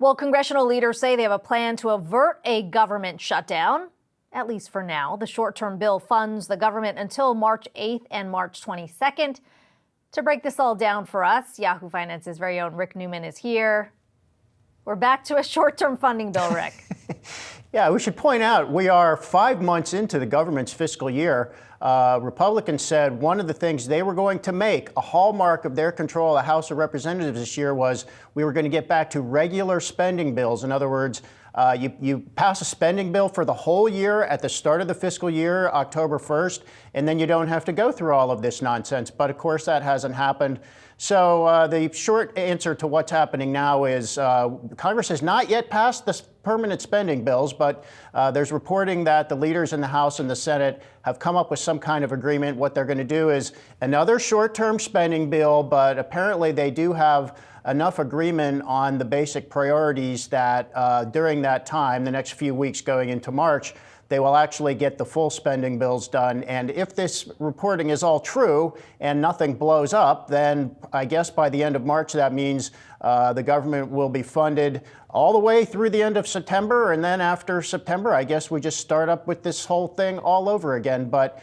Well, congressional leaders say they have a plan to avert a government shutdown, at least for now. The short-term bill funds the government until March 8th and March 22nd. To break this all down for us, Yahoo Finance's very own Rick Newman is here. We're back to a short-term funding bill, Rick. Yeah, we should point out we are 5 months into the government's fiscal year. Republicans said one of the things they were going to make a hallmark of their control of the House of Representatives this year was we were going to get back to regular spending bills. In other words, you pass a spending bill for the whole year at the start of the fiscal year, October 1st, and then you don't have to go through all of this nonsense. But of course, that hasn't happened. So the short answer to what's happening now is Congress has not yet passed the permanent spending bills, but there's reporting that the leaders in the House and the Senate have come up with some kind of agreement. What they're going to do is another short-term spending bill, but apparently they do have enough agreement on the basic priorities that during that time, the next few weeks going into March, they will actually get the full spending bills done. And if this reporting is all true and nothing blows up, then I guess by the end of March, that means the government will be funded all the way through the end of September. And then after September, I guess we just start up with this whole thing all over again. But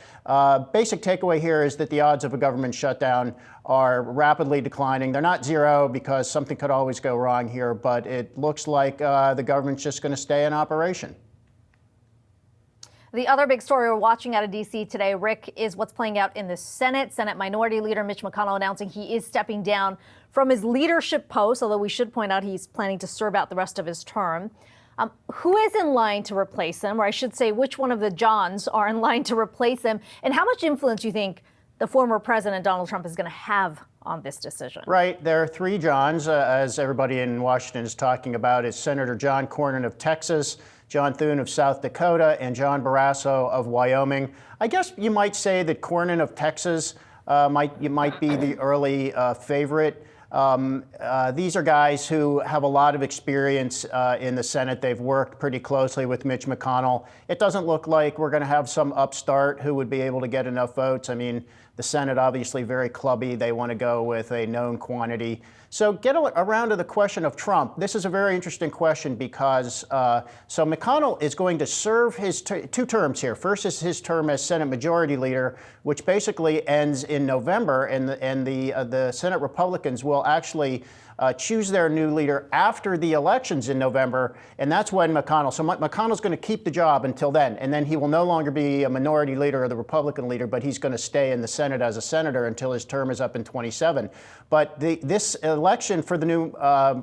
basic takeaway here is that the odds of a government shutdown are rapidly declining. They're not zero because something could always go wrong here, but it looks like the government's just going to stay in operation. The other big story we're watching out of D.C. today, Rick, is what's playing out in the Senate. Senate Minority Leader Mitch McConnell announcing he is stepping down from his leadership post, although we should point out he's planning to serve out the rest of his term. Who is in line to replace him? Or I should say, which one of the Johns are in line to replace him? And how much influence do you think the former president, Donald Trump, is going to have on this decision? Right. There are three Johns, as everybody in Washington is talking about, is Senator John Cornyn of Texas, John Thune of South Dakota, and John Barrasso of Wyoming. I guess you might say that Cornyn of Texas might be the early favorite. These are guys who have a lot of experience in the Senate. They've worked pretty closely with Mitch McConnell. It doesn't look like we're going to have some upstart who would be able to get enough votes. I mean, the Senate obviously very clubby. They want to go with a known quantity. So get around to the question of Trump. This is a very interesting question because so McConnell is going to serve his two terms here. First is his term as Senate Majority Leader, which basically ends in November, and the Senate Republicans will actually choose their new leader after the elections in November, and that's when McConnell's going to keep the job until then, and then he will no longer be a minority leader or the Republican leader, but he's going to stay in the Senate as a senator until his term is up in 27. But this election for the new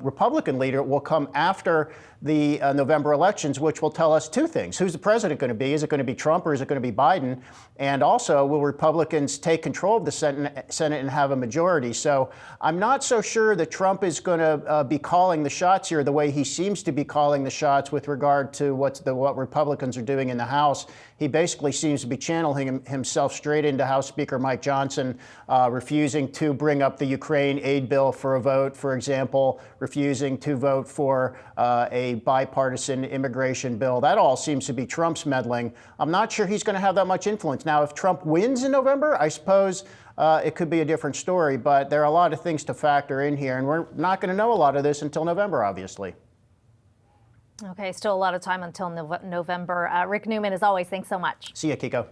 Republican leader will come after the November elections, which will tell us two things. Who's the president going to be? Is it going to be Trump or is it going to be Biden? And also, will Republicans take control of the Senate and have a majority? So I'm not so sure that Trump is going to be calling the shots here the way he seems to be calling the shots with regard to what Republicans are doing in the House. He basically seems to be channeling himself straight into House Speaker Mike Johnson, refusing to bring up the Ukraine aid bill for a vote, for example, refusing to vote for a bipartisan immigration bill. That all seems to be Trump's meddling. I'm not sure he's going to have that much influence. Now, if Trump wins in November, I suppose it could be a different story, but there are a lot of things to factor in here, and we're not going to know a lot of this until November, obviously. Okay, still a lot of time until November. Rick Newman, as always, thanks so much. See ya, Kiko.